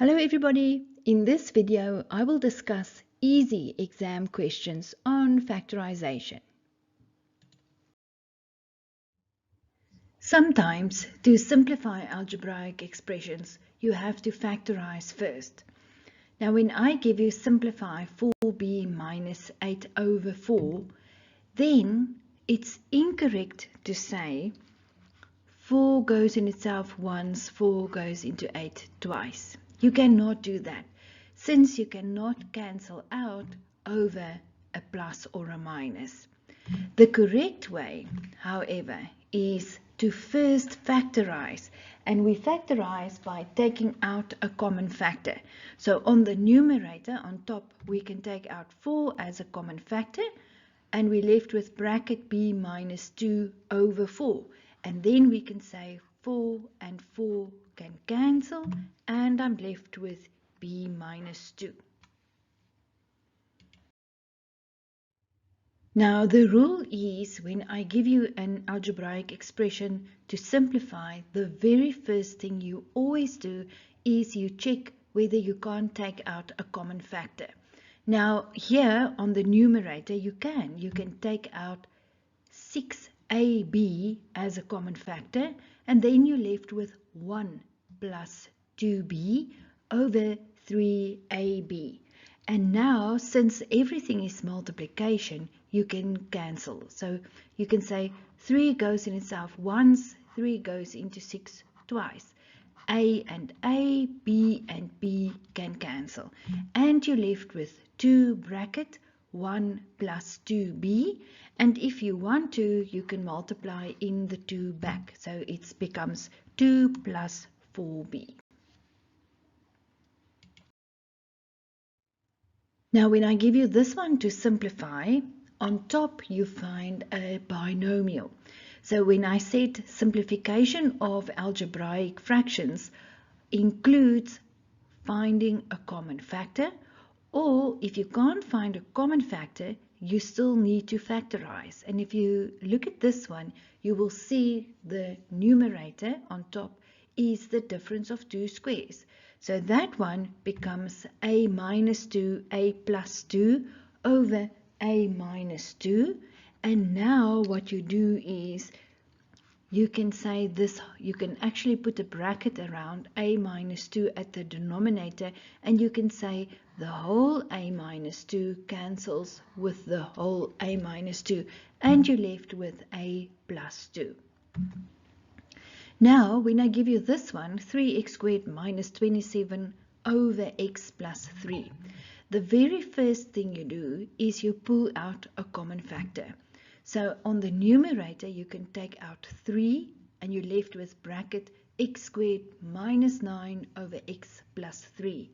Hello everybody, in this video I will discuss easy exam questions on factorization. Sometimes to simplify algebraic expressions you have to factorize first. Now when I give you simplify 4b minus 8 over 4, then it's incorrect to say 4 goes in itself once, 4 goes into 8 twice. You cannot do that, since you cannot cancel out over a plus or a minus. The correct way, however, is to first factorize, and we factorize by taking out a common factor. So on the numerator on top we can take out 4 as a common factor, and we're left with bracket b minus 2 over 4. And then we can say 4 and 4 can cancel, and I'm left with b minus 2. Now the rule is, when I give you an algebraic expression to simplify, the very first thing you always do is you check whether you can't take out a common factor. Now here on the numerator you can take out 6ab as a common factor, and then you're left with 1 plus 2b over 3ab. And now, since everything is multiplication, you can cancel. So you can say 3 goes in itself once, 3 goes into 6 twice. A and A, B and B can cancel. And you're left with 2 bracket 1 plus 2b. And if you want to, you can multiply in the 2 back. So it becomes 2 plus 4b. Now when I give you this one to simplify, on top you find a binomial. So when I said simplification of algebraic fractions includes finding a common factor, or if you can't find a common factor, you still need to factorize. And if you look at this one, you will see the numerator on top is the difference of 2 squares. So that one becomes a minus 2, a plus 2 over a minus 2. And now what you do is you can say this, you can actually put a bracket around a minus 2 at the denominator, and you can say the whole a minus 2 cancels with the whole a minus 2, and you're left with a plus 2. Now, when I give you this one, 3x squared minus 27 over x plus 3, the very first thing you do is you pull out a common factor. So on the numerator, you can take out 3, and you're left with bracket x squared minus 9 over x plus 3.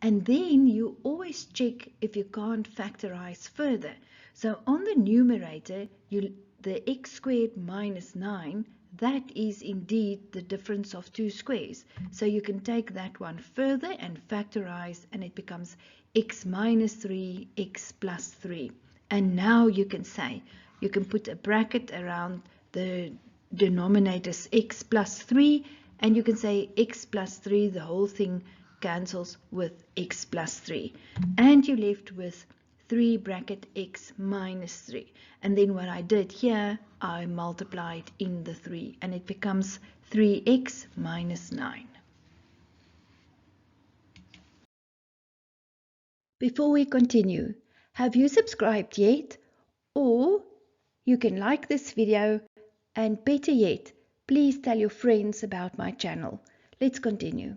And then you always check if you can't factorize further. So on the numerator, the x squared minus 9, that is indeed the difference of 2 squares. So you can take that one further and factorize, and it becomes x minus 3, x plus 3. And now you can say, you can put a bracket around the denominator's x plus 3, and you can say x plus 3, the whole thing cancels with x plus 3. And you're left with 3 bracket x minus 3. And then what I did here, I multiplied in the 3, and it becomes 3x minus 9. Before we continue, have you subscribed yet? Or you can like this video, and better yet, please tell your friends about my channel. Let's continue.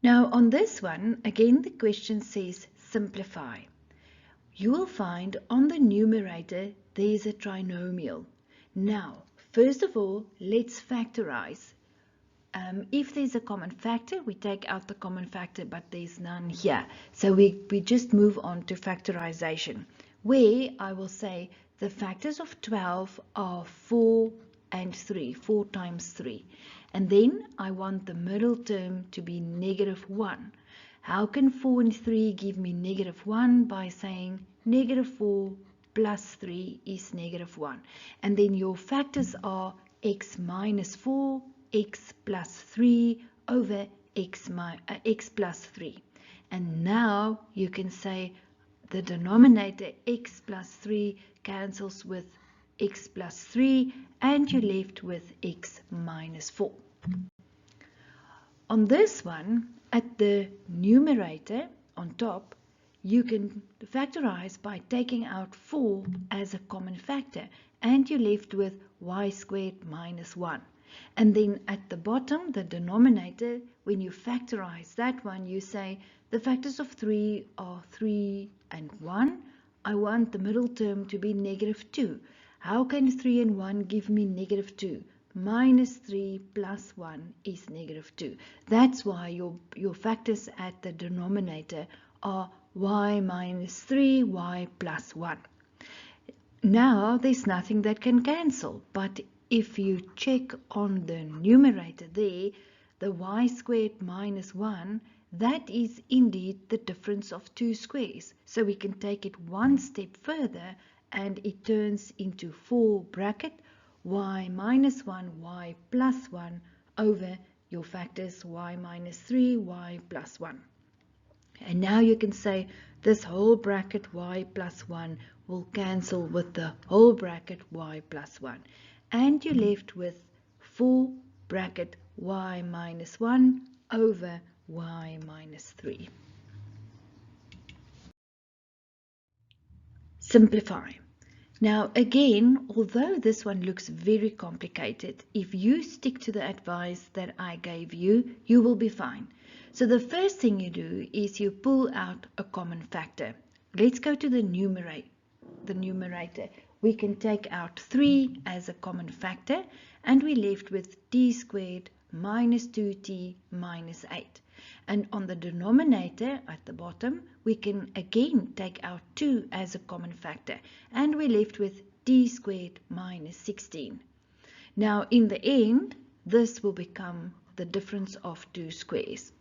Now on this one, again the question says simplify. You will find on the numerator there's a trinomial. Now, first of all, let's factorize. If there's a common factor, we take out the common factor, but there's none here. So we just move on to factorization, where I will say the factors of 12 are 4 and 3, 4 times 3. And then I want the middle term to be negative 1. How can 4 and 3 give me negative 1? By saying negative 4 plus 3 is negative 1. And then your factors are x minus 4 x plus 3 over x plus 3. And now you can say the denominator x plus 3 cancels with x plus 3 and you're left with x minus 4. On this one, at the numerator on top, you can factorize by taking out 4 as a common factor and you're left with y squared minus 1. And then at the bottom, the denominator, when you factorize that one, you say the factors of 3 are 3 and 1. I want the middle term to be negative 2. How can 3 and 1 give me negative 2? Minus 3 plus 1 is negative 2. That's why your factors at the denominator are y minus 3, y plus 1. Now there's nothing that can cancel, but if you check on the numerator there, the y squared minus 1, that is indeed the difference of two squares. So we can take it one step further and it turns into 4 bracket y minus 1, y plus 1 over your factors y minus 3, y plus 1. And now you can say this whole bracket y plus 1 will cancel with the whole bracket y plus 1. And you're left with 4 bracket y minus 1 over y minus 3. Simplify. Now again, although this one looks very complicated, if you stick to the advice that I gave you, you will be fine. So the first thing you do is you pull out a common factor. Let's go to the numerator. We can take out 3 as a common factor and we're left with t squared minus 2t minus 8. And on the denominator at the bottom, we can again take out 2 as a common factor and we're left with t squared minus 16. Now in the end, this will become the difference of two squares.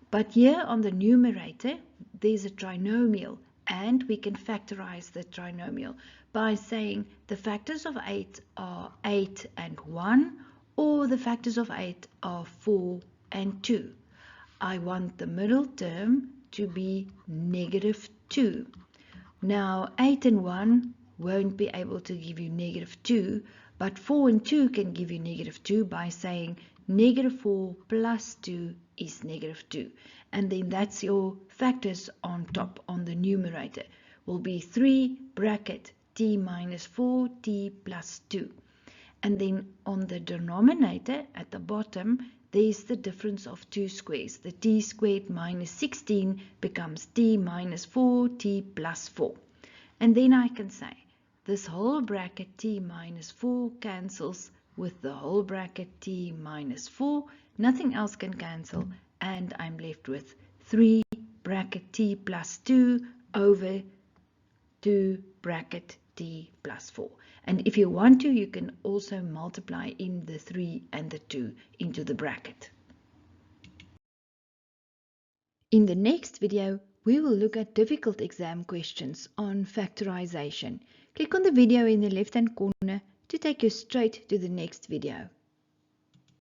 But here on the numerator, there's a trinomial and we can factorize the trinomial by saying the factors of 8 are 8 and 1 or the factors of 8 are 4 and 2. I want the middle term to be negative 2. Now 8 and 1 won't be able to give you negative 2, but 4 and 2 can give you negative 2 by saying negative 4 plus 2 is negative 2. And then that's your factors on top on the numerator will be 3 bracket t minus 4 t plus 2. And then on the denominator at the bottom, there's the difference of two squares. The t squared minus 16 becomes t minus 4 t plus 4. And then I can say this whole bracket t minus 4 cancels with the whole bracket t minus 4. Nothing else can cancel and I'm left with 3 bracket t plus 2 over 2 bracket t plus 4. And if you want to, you can also multiply in the 3 and the 2 into the bracket. In the next video, we will look at difficult exam questions on factorization. Click on the video in the left-hand corner to take you straight to the next video.